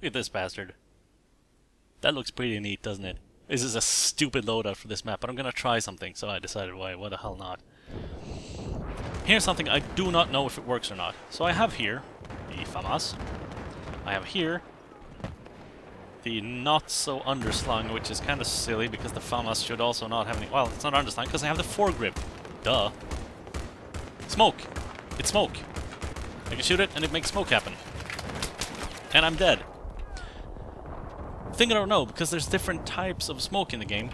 at this bastard. That looks pretty neat, doesn't it? This is a stupid loadout for this map, but I'm gonna try something, so I decided why the hell not. Here's something I do not know if it works or not. So I have here the FAMAS. I have here the not so underslung, which is kind of silly because the FAMAS should also not have any. Well, it's not underslung because I have the foregrip. Duh. Smoke. It's smoke. I can shoot it and it makes smoke happen. And I'm dead. Thing I don't know, because there's different types of smoke in the game,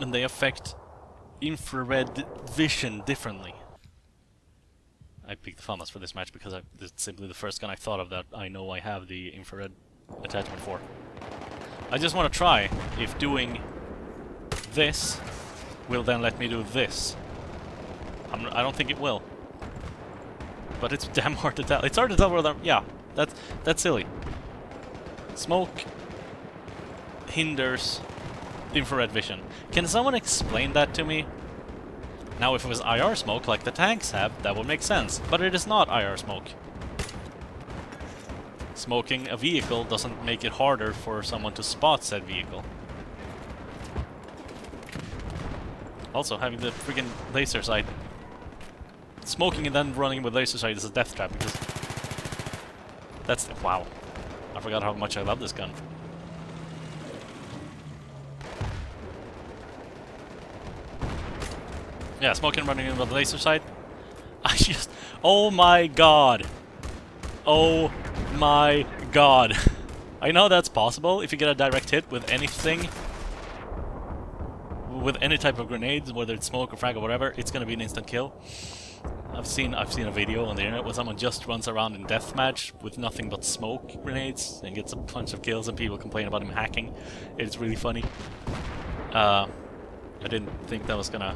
and they affect infrared vision differently. I picked the FAMAS for this match because it's simply the first gun I thought of that I know I have the infrared attachment for. I just want to try if doing this will then let me do this. I don't think it will. But it's damn hard to tell. It's hard to tell whether... Yeah, that's silly. Smoke hinders infrared vision. Can someone explain that to me? Now, if it was IR smoke, like the tanks have, that would make sense. But it is not IR smoke. Smoking a vehicle doesn't make it harder for someone to spot said vehicle. Also, having the friggin' laser sight. Smoking and then running with laser sight is a death trap because... That's... Wow. I forgot how much I love this gun. Yeah, smoking running in with the laser sight. I just... Oh my god! Oh my god! I know that's possible if you get a direct hit with anything. With any type of grenades, whether it's smoke or frag or whatever, it's gonna be an instant kill. I've seen a video on the internet where someone just runs around in deathmatch with nothing but smoke grenades and gets a bunch of kills and people complain about him hacking. It's really funny. I didn't think that was gonna...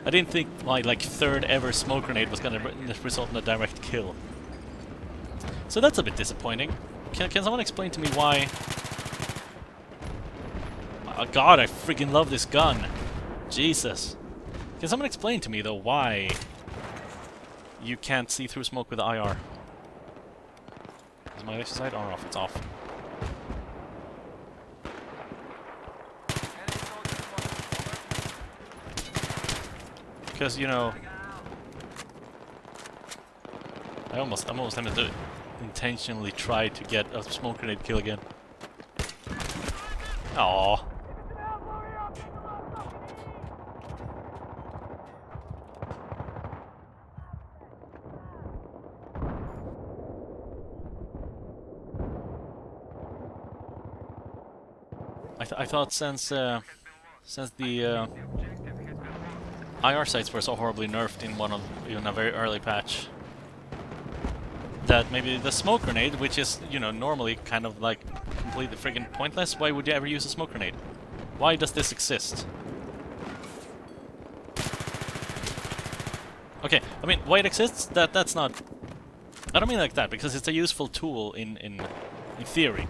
I didn't think my third ever smoke grenade was gonna result in a direct kill. So that's a bit disappointing. Can someone explain to me why... Oh god, I freaking love this gun. Jesus. Can someone explain to me though why you can't see through smoke with the IR? Is my laser sight on or off? It's off. Because, you know, I'm almost tempted to intentionally try to get a smoke grenade kill again. Aww. I thought since the IR sights were so horribly nerfed in a very early patch, that maybe the smoke grenade, which is, you know, normally kind of like completely friggin' pointless, why would you ever use a smoke grenade? Why does this exist? Okay, I mean, why it exists, that's not... I don't mean like that, because it's a useful tool in theory.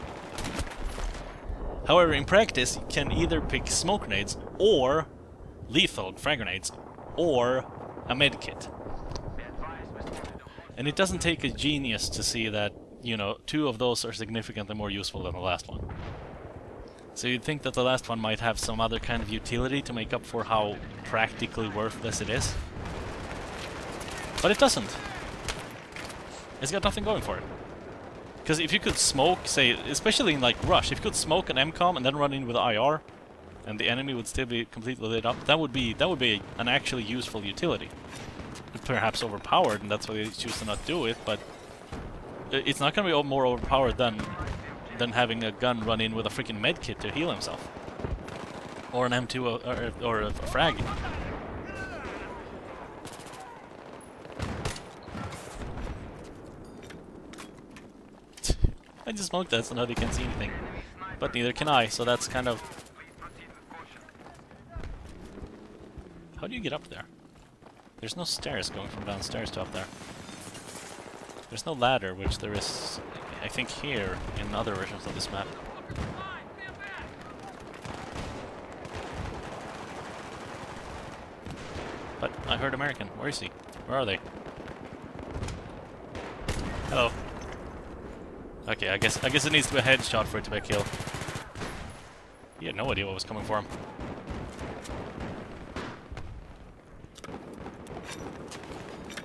However, in practice, you can either pick smoke grenades, or lethal frag grenades, or a medkit. And it doesn't take a genius to see that, you know, two of those are significantly more useful than the last one. So you'd think that the last one might have some other kind of utility to make up for how practically worthless it is. But it doesn't. It's got nothing going for it. Because if you could smoke, say, especially in like Rush, if you could smoke an MCOM and then run in with IR, and the enemy would still be completely lit up, that would be an actually useful utility. Perhaps overpowered, and that's why they choose to not do it, but it's not going to be more overpowered than having a gun run in with a freaking medkit to heal himself. Or an M2 or a frag. I just smoked that so now they can't see anything. But neither can I, so that's kind of... How do you get up there? There's no stairs going from downstairs to up there. There's no ladder, which there is, I think, here in other versions of this map. But I heard American. Where is he? Where are they? Hello. Okay, I guess it needs to be a headshot for it to be a kill. He had no idea what was coming for him.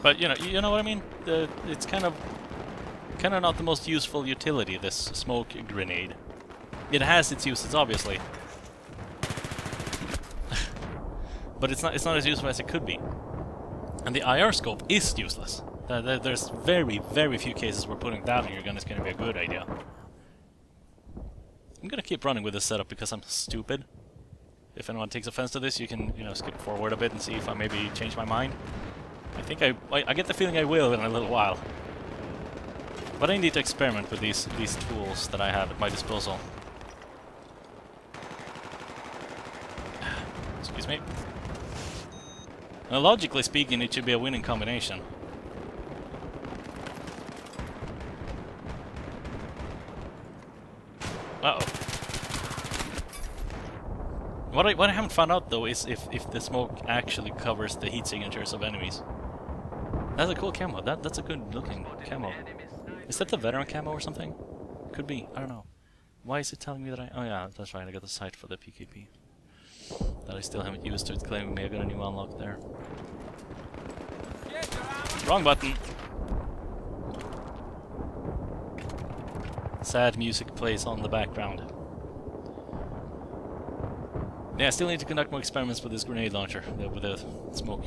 But you know what I mean. It's kind of not the most useful utility. This smoke grenade. It has its uses, obviously, but it's not as useful as it could be. And the IR scope is useless. There's very few cases where putting that on your gun is going to be a good idea. I'm gonna keep running with this setup because I'm stupid. If anyone takes offense to this, you can, skip forward a bit and see if I maybe change my mind. I think I get the feeling I will in a little while. But I need to experiment with these tools that I have at my disposal. Excuse me. Now, logically speaking, it should be a winning combination. Uh-oh. What I haven't found out, though, is if the smoke actually covers the heat signatures of enemies. That's a cool camo. That's a good looking camo. Is that the veteran camo or something? Could be. I don't know. Why is it telling me that I... Oh yeah, that's right. I got the sight for the PKP. That I still haven't used, so it's claiming me I got a new unlock there. Wrong button! Sad music plays on the background. Yeah, I still need to conduct more experiments with this grenade launcher, with the smoke.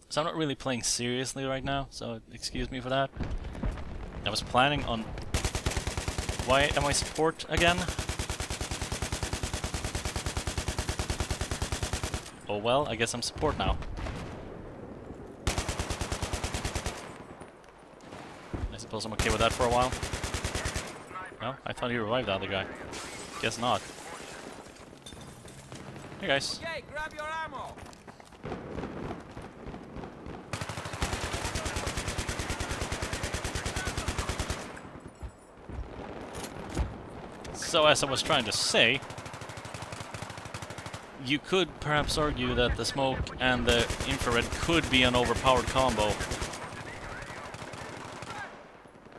So I'm not really playing seriously right now, so excuse me for that. I was planning on... Why am I support again? Oh well, I guess I'm support now. I suppose I'm okay with that for a while. No? I thought he revived the other guy. Guess not. Hey guys. Okay, grab your ammo. So as I was trying to say, you could perhaps argue that the smoke and the infrared could be an overpowered combo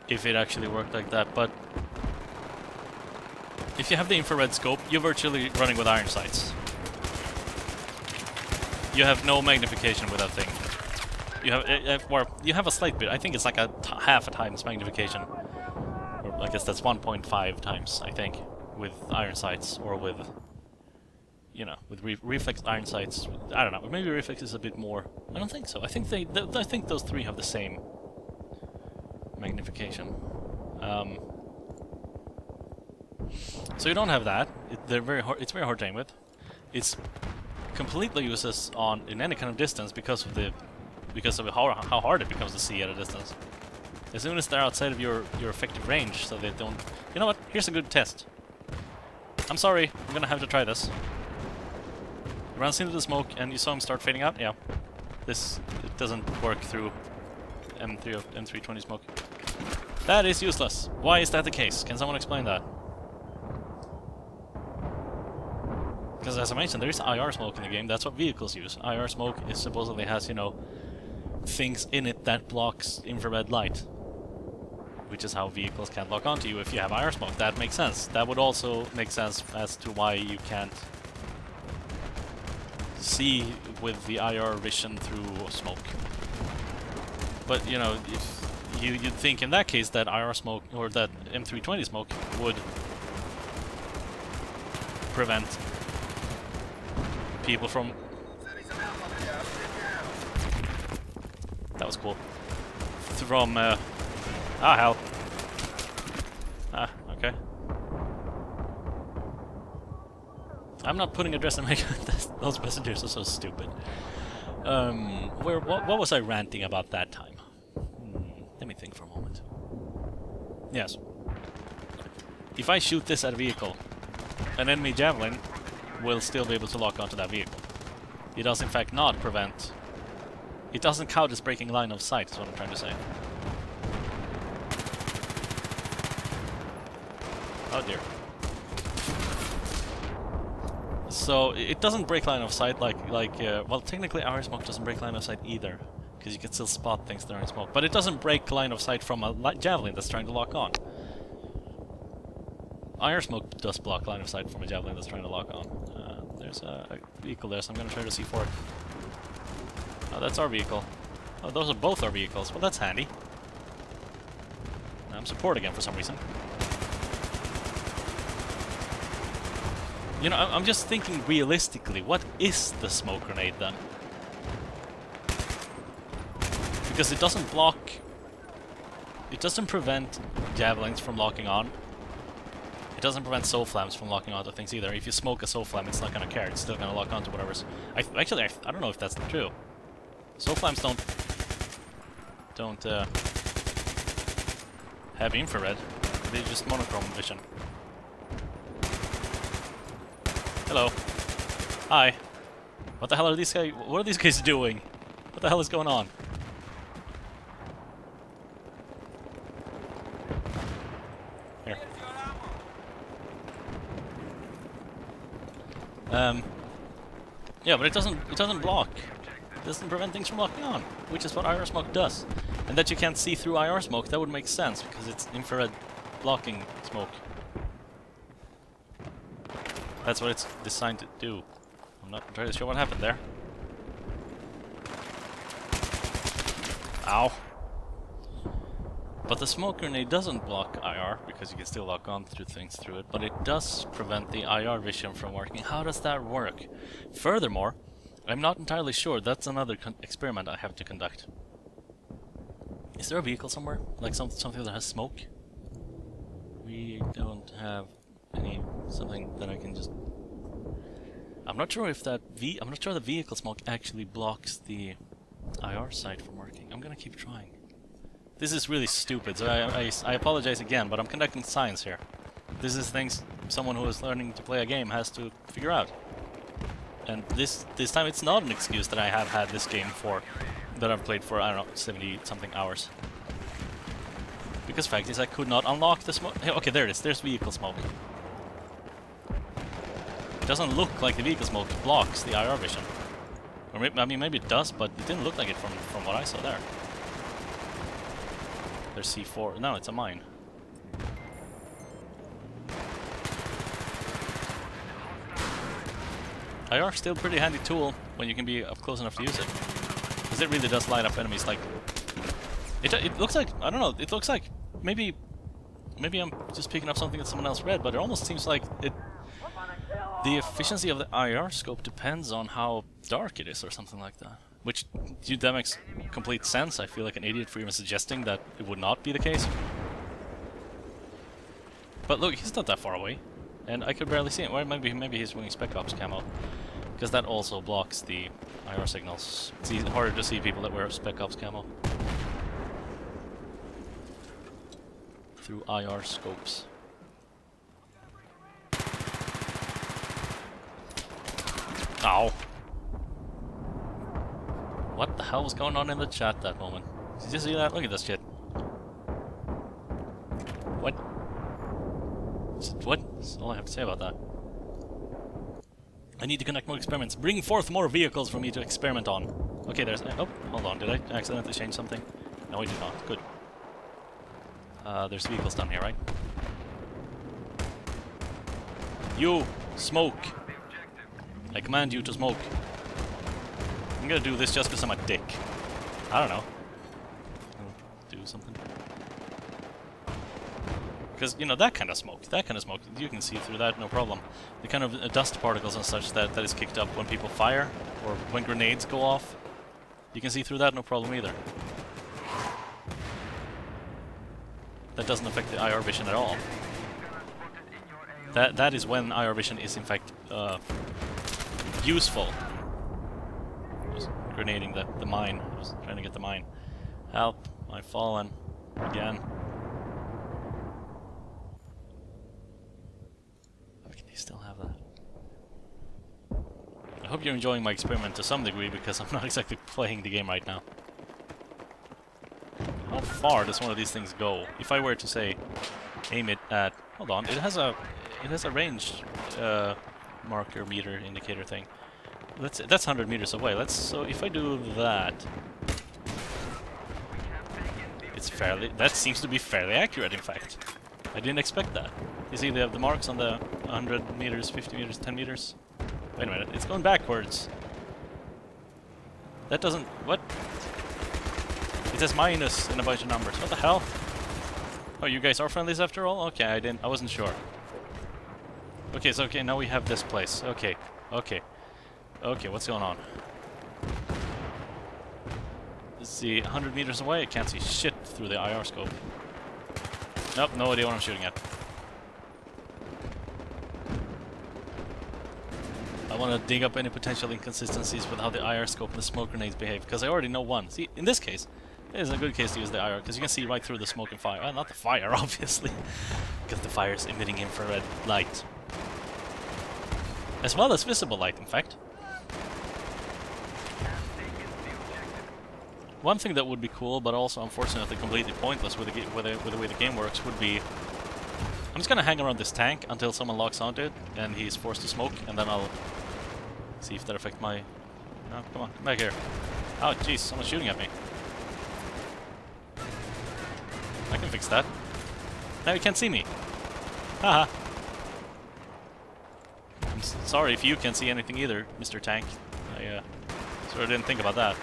if it actually worked like that, but if you have the infrared scope, you're virtually running with iron sights. You have no magnification with that thing. You have a slight bit. I think it's like a half a times magnification. Or I guess that's 1.5 times, I think, with iron sights, or with, with reflex iron sights. I don't know. Maybe reflex is a bit more. I don't think so. I think those three have the same magnification. So you don't have that. They're very hard. It's very hard to aim with. It's completely useless in any kind of distance because of how hard it becomes to see at a distance. As soon as they're outside of your effective range, so they don't... You know what? Here's a good test. I'm sorry, I'm gonna have to try this. He runs into the smoke, and you saw him start fading out? Yeah. It doesn't work through M320 smoke. That is useless. Why is that the case? Can someone explain that? Because as I mentioned, there is IR smoke in the game. That's what vehicles use. IR smoke is supposedly has, things in it that blocks infrared light, which is how vehicles can't lock onto you if you have IR smoke. That makes sense. That would also make sense as to why you can't see with the IR vision through smoke. But, if you'd think in that case that IR smoke, or that M320 smoke, would prevent people from... That was cool. From, hell. Okay. I'm not putting address in my... Those messengers are so stupid. What was I ranting about that time? Let me think for a moment. Yes. If I shoot this at a vehicle, an enemy javelin will still be able to lock onto that vehicle. It does in fact not prevent... It doesn't count as breaking line of sight, is what I'm trying to say. Oh dear. So, it doesn't break line of sight well, technically our smoke doesn't break line of sight either. Because you can still spot things that are in smoke. But it doesn't break line of sight from a javelin that's trying to lock on. Iron smoke does block line of sight from a javelin that's trying to lock on. There's a vehicle there, so I'm gonna try to see for it. Oh, that's our vehicle. Oh, those are both our vehicles. Well, that's handy. I'm support again for some reason. You know, I'm just thinking realistically, what is the smoke grenade then? Because it doesn't block... It doesn't prevent javelins from locking on. It doesn't prevent soul flams from locking onto things either. If you smoke a soul flam, it's not gonna care. It's still gonna lock onto whatever's... Actually, I don't know if that's true. Soul flams don't have infrared. They just monochrome vision. Hello. Hi. What the hell are these guys? What are these guys doing? What the hell is going on? Here. Yeah, but it doesn't block. It doesn't prevent things from locking on, which is what IR smoke does. And that you can't see through IR smoke, that would make sense because it's infrared blocking smoke. That's what it's designed to do. I'm not entirely sure what happened there. Ow. But the smoke grenade doesn't block IR, because you can still lock on through things through it, but it does prevent the IR vision from working. How does that work? Furthermore, I'm not entirely sure. That's another experiment I have to conduct. Is there a vehicle somewhere? Like something that has smoke? We don't have something that I can just... I'm not sure if that I'm not sure the vehicle smoke actually blocks the IR sight from working. I'm gonna keep trying. This is really stupid, so I apologize again, but I'm conducting science here. This is things someone who is learning to play a game has to figure out. And this time it's not an excuse that I have had this game for, that I've played for, I don't know, 70-something hours. Because fact is I could not unlock the smoke. Hey, okay, there it is. There's vehicle smoke. It doesn't look like the vehicle smoke blocks the IR vision. Or maybe, I mean, maybe it does, but it didn't look like it from what I saw there. There's C4. No, it's a mine. IR still a pretty handy tool when you can be up close enough to use it. Because it really does light up enemies like... It looks like... I don't know, it looks like... Maybe I'm just picking up something that someone else read, but it almost seems like it... The efficiency of the IR scope depends on how dark it is or something like that. Which, that makes complete sense. I feel like an idiot for even suggesting that it would not be the case. But look, he's not that far away. And I could barely see him. Well, maybe he's wearing Spec Ops camo. Because that also blocks the IR signals. It's harder to see people that wear Spec Ops camo. Through IR scopes. Ow. What the hell was going on in the chat that moment? Did you see that? Look at this shit. What? What? That's all I have to say about that. I need to conduct more experiments. Bring forth more vehicles for me to experiment on. Okay, there's... Oh, hold on. Did I accidentally change something? No, I did not. Good. There's vehicles down here, right? You! Smoke! I command you to smoke. I'm gonna do this just because I'm a dick. I don't know. I'll do something. Because, you know, that kind of smoke, you can see through that, no problem. The kind of dust particles and such that is kicked up when people fire, or when grenades go off, you can see through that, no problem either. That doesn't affect the IR vision at all. That is when IR vision is, in fact, useful. I was grenading the mine. I was trying to get the mine. Help, I've fallen. Again. How can they still have that? I hope you're enjoying my experiment to some degree, because I'm not exactly playing the game right now. How far does one of these things go? If I were to say, aim it at... Hold on, it has a range marker meter indicator thing. That's 100 meters away. So if I do that, it's fairly... That seems to be fairly accurate, in fact. I didn't expect that. You see, they have the marks on the 100 meters, 50 meters, 10 meters. Wait a minute, it's going backwards. That doesn't... What? It says minus in a bunch of numbers. What the hell? Oh, you guys are friendlies after all? Okay, I wasn't sure. Okay, so now we have this place. Okay, what's going on? Let's see, 100 meters away, I can't see shit through the IR scope. Nope, no idea what I'm shooting at. I want to dig up any potential inconsistencies with how the IR scope and the smoke grenades behave, because I already know one. See, in this case, it is a good case to use the IR, because you can see right through the smoke and fire. Well, not the fire, obviously, because the fire is emitting infrared light. As well as visible light, in fact. One thing that would be cool, but also unfortunately completely pointless with the way the game works, would be... I'm just gonna hang around this tank until someone locks onto it, and he's forced to smoke, and then I'll see if that affects my... Oh, come on, come back here. Oh, jeez, someone's shooting at me. I can fix that. Now you can't see me. Haha. I'm sorry if you can't see anything either, Mr. Tank. I sort of didn't think about that.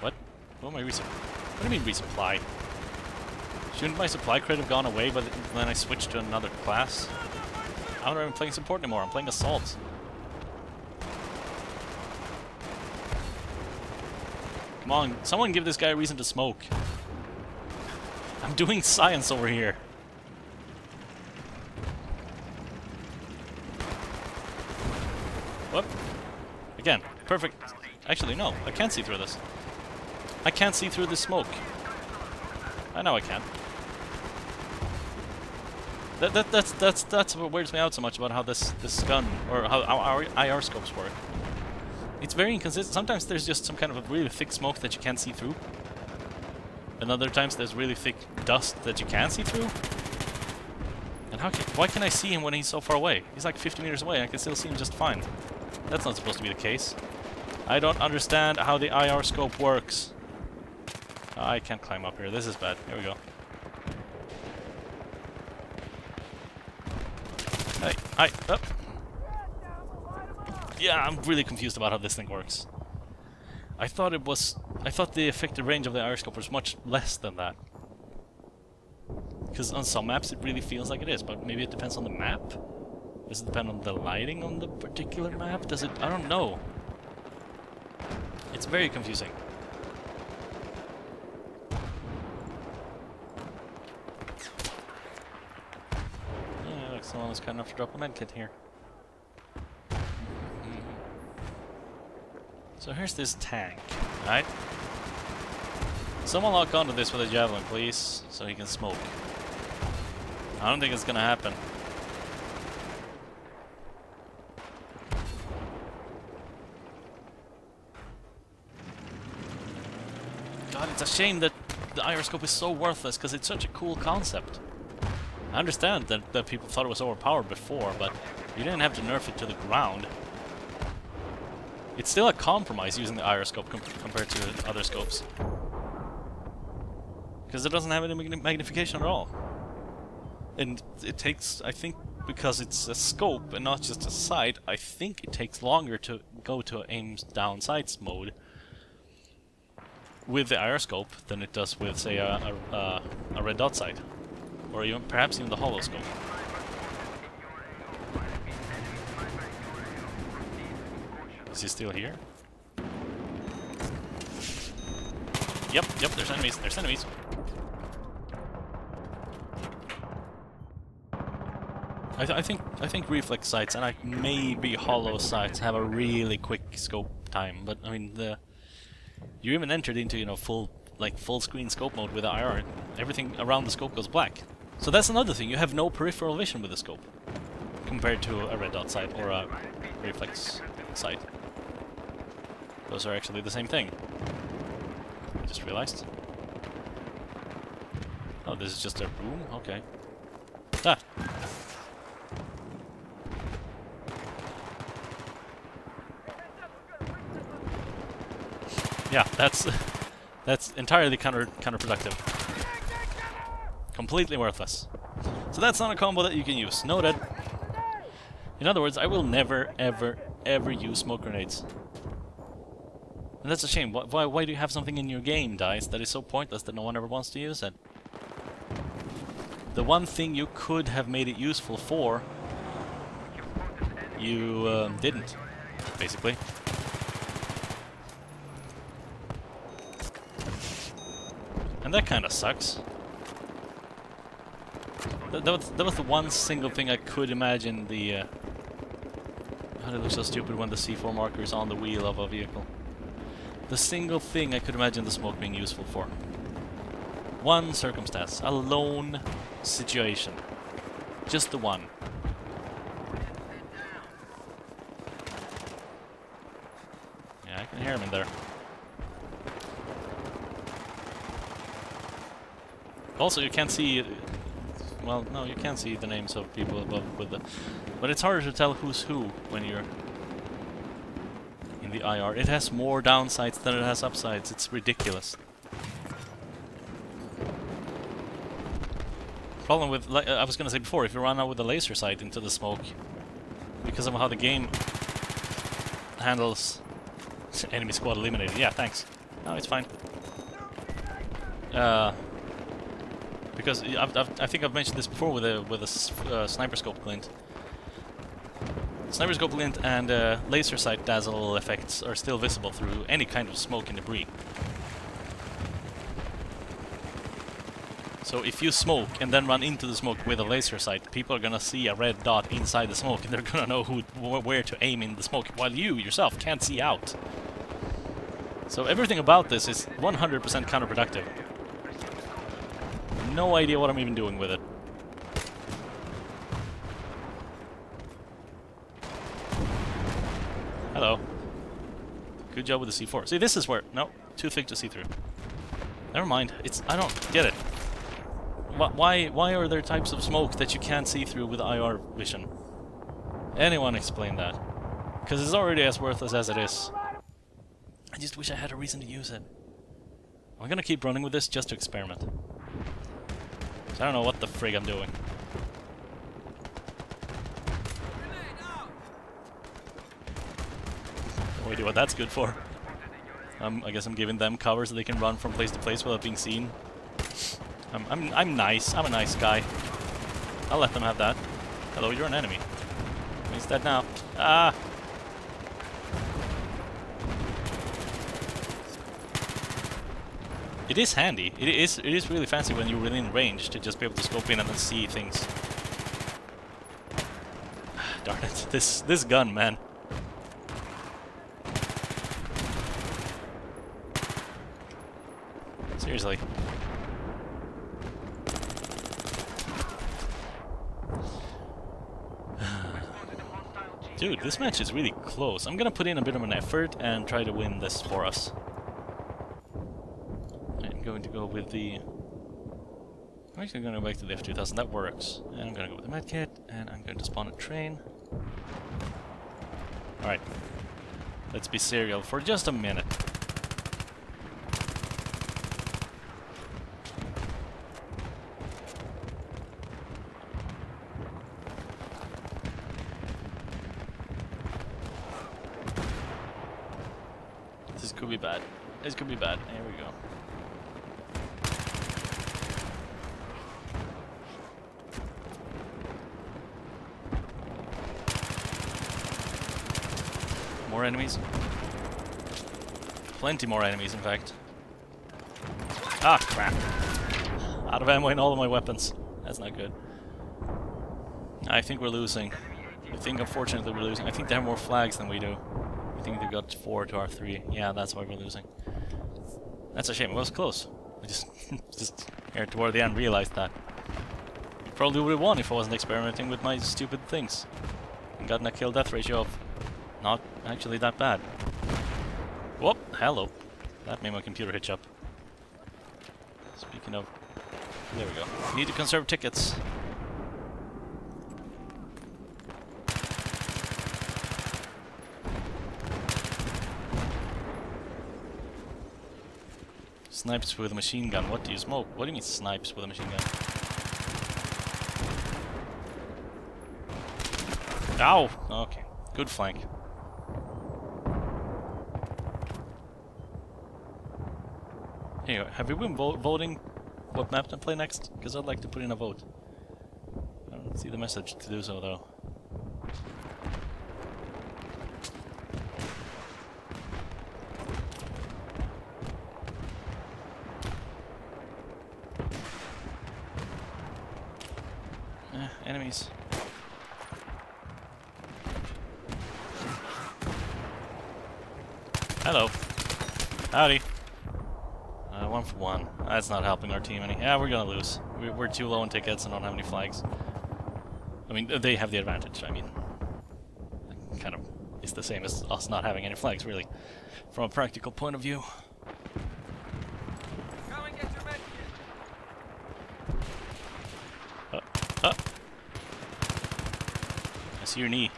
What? What do you mean resupply? Shouldn't my supply crate have gone away but then I switched to another class? I'm not even playing support anymore, I'm playing assault. Come on, someone give this guy a reason to smoke. I'm doing science over here. Whoop. Again, perfect. Actually, no, I can't see through this. I can't see through the smoke. I know I can. That's what weirds me out so much about how this gun, or how our IR scopes work. It's very inconsistent. Sometimes there's just some kind of a really thick smoke that you can't see through. And other times there's really thick dust that you can see through. And why can I see him when he's so far away? He's like 50 meters away, I can still see him just fine. That's not supposed to be the case. I don't understand how the IR scope works. I can't climb up here, this is bad. Here we go. Hey, up. Yeah, I'm really confused about how this thing works. I thought the effective range of the IR scope was much less than that. Because on some maps it really feels like it is, but maybe it depends on the map? Does it depend on the lighting on the particular map? Does it? I don't know. It's very confusing. Yeah, like someone was kind enough to drop a medkit here. So here's this tank, right? Someone lock onto this with a javelin, please, so he can smoke. I don't think it's gonna happen. God, it's a shame that the IR scope is so worthless, because it's such a cool concept. I understand that people thought it was overpowered before, but you didn't have to nerf it to the ground. It's still a compromise using the IR scope compared to other scopes. Because it doesn't have any magnification at all. And it takes, I think, because it's a scope and not just a sight, I think it takes longer to go to aim down sights mode with the IR scope than it does with, say, a red dot sight. Or even perhaps even the hollow scope. Is he still here? Yep, there's enemies, I think reflex sights and maybe hollow sights have a really quick scope time, but I mean you even entered into, you know, full screen scope mode with the IR. Everything around the scope goes black. So that's another thing, you have no peripheral vision with the scope compared to a red dot sight or a reflex sight. Those are actually the same thing. Just realized. Oh, this is just a room? Okay. Ah! Yeah, that's entirely counterproductive. Completely worthless. So that's not a combo that you can use. Noted. In other words, I will never, ever, ever use smoke grenades. And that's a shame. Why do you have something in your game, DICE, that is so pointless that no one ever wants to use it? The one thing you could have made it useful for, you didn't, basically. And that kind of sucks. That was the one single thing I could imagine the... How did it look so stupid when the C4 marker is on the wheel of a vehicle? The single thing I could imagine the smoke being useful for. One circumstance. A lone situation. Just the one. Yeah, I can hear him in there. Also, you can't see... Well, no, you can see the names of people above with the... But it's harder to tell who's who when you're in the IR. It has more downsides than it has upsides. It's ridiculous. Problem with... I was gonna say before, if you run out with a laser sight into the smoke, because of how the game handles enemy squad eliminated. Yeah, thanks. No, it's fine. Because I think I've mentioned this before with a sniper scope glint. Sniper scope glint and laser sight dazzle effects are still visible through any kind of smoke and debris. So if you smoke and then run into the smoke with a laser sight, people are gonna see a red dot inside the smoke and they're gonna know where to aim in the smoke, while you yourself can't see out. So everything about this is 100% counterproductive. No idea what I'm even doing with it. Hello. Good job with the C4. See, this is where... No, too thick to see through. Never mind. I don't get it. Why are there types of smoke that you can't see through with IR vision? Anyone explain that? Because it's already as worthless as it is. I just wish I had a reason to use it. I'm gonna keep running with this just to experiment. I don't know what the frig I'm doing. No idea what that's good for. I guess I'm giving them cover so they can run from place to place without being seen. I'm nice. I'm a nice guy. I'll let them have that. Hello, you're an enemy. He's dead now. Ah! It is handy. It is really fancy when you're within range to just be able to scope in and then see things. Darn it. This gun, man. Seriously. Dude, this match is really close. I'm gonna put in a bit of an effort and try to win this for us. I'm going to go with the... I'm actually going to go back to the F2000, that works. And I'm going to go with the medkit, and I'm going to spawn a train. Alright. Let's be serial for just a minute. This could be bad. This could be bad. Here we go. More enemies. Plenty more enemies, in fact. Ah, crap. Out of ammo in all of my weapons. That's not good. I think we're losing. I think, unfortunately, we're losing. I think they have more flags than we do. I think they got 4 to our 3. Yeah, that's why we're losing. That's a shame. It was close. I just here toward the end realized that. Probably would have won if I wasn't experimenting with my stupid things. And gotten a kill-death ratio of not actually that bad. Whoop! Hello. That made my computer hitch up. Speaking of... There we go. Need to conserve tickets. Snipes with a machine gun. What do you smoke? What do you mean snipes with a machine gun? Ow! Okay. Good flank. Anyway, have we been voting what map to play next? Because I'd like to put in a vote. I don't see the message to do so, though. Enemies. Hello. Howdy. 1 for 1. That's not helping our team any. Yeah, we're gonna lose. We're too low in tickets and don't have any flags. I mean, they have the advantage. I mean, it kind of is the same as us not having any flags, really, from a practical point of view. Come and get your med kit. I see your knee.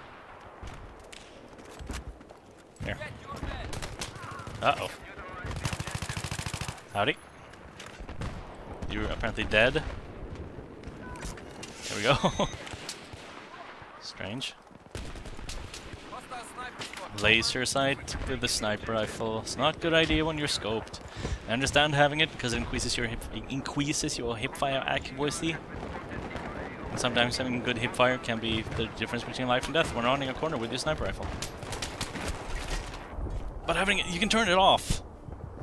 Here. Uh-oh. Howdy. You're apparently dead. There we go. Strange. Laser sight with the sniper rifle. It's not a good idea when you're scoped. I understand having it because it increases your hipfire accuracy. And sometimes having good hipfire can be the difference between life and death when rounding a corner with your sniper rifle. But having it, you can turn it off.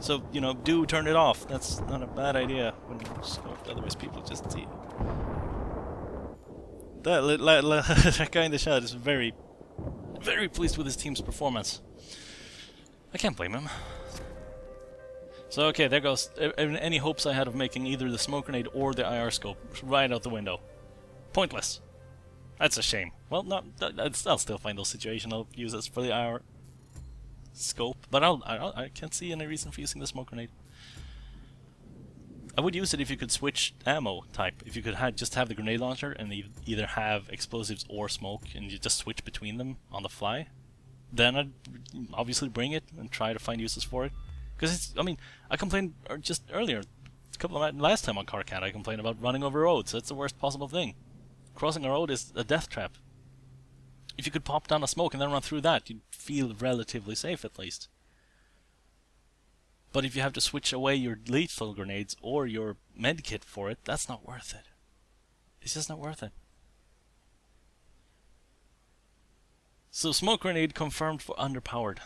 So, you know, do turn it off. That's not a bad idea when you're scoped, otherwise people just see. That guy in the shot is very pleased with his team's performance. I can't blame him. So, okay, there goes any hopes I had of making either the smoke grenade or the IR scope right out the window. Pointless. That's a shame. Well, I'll still find those situational uses for the IR scope, but I can't see any reason for using the smoke grenade. I would use it if you could switch ammo type. If you could just have the grenade launcher and either have explosives or smoke, and you just switch between them on the fly, then I'd obviously bring it and try to find uses for it. Because it's, I mean, I complained just earlier, last time on Karkand, I complained about running over roads. That's the worst possible thing. Crossing a road is a death trap. If you could pop down a smoke and then run through that, you'd feel relatively safe at least. But if you have to switch away your lethal grenades or your medkit for it, that's not worth it. It's just not worth it. So smoke grenade confirmed for underpowered.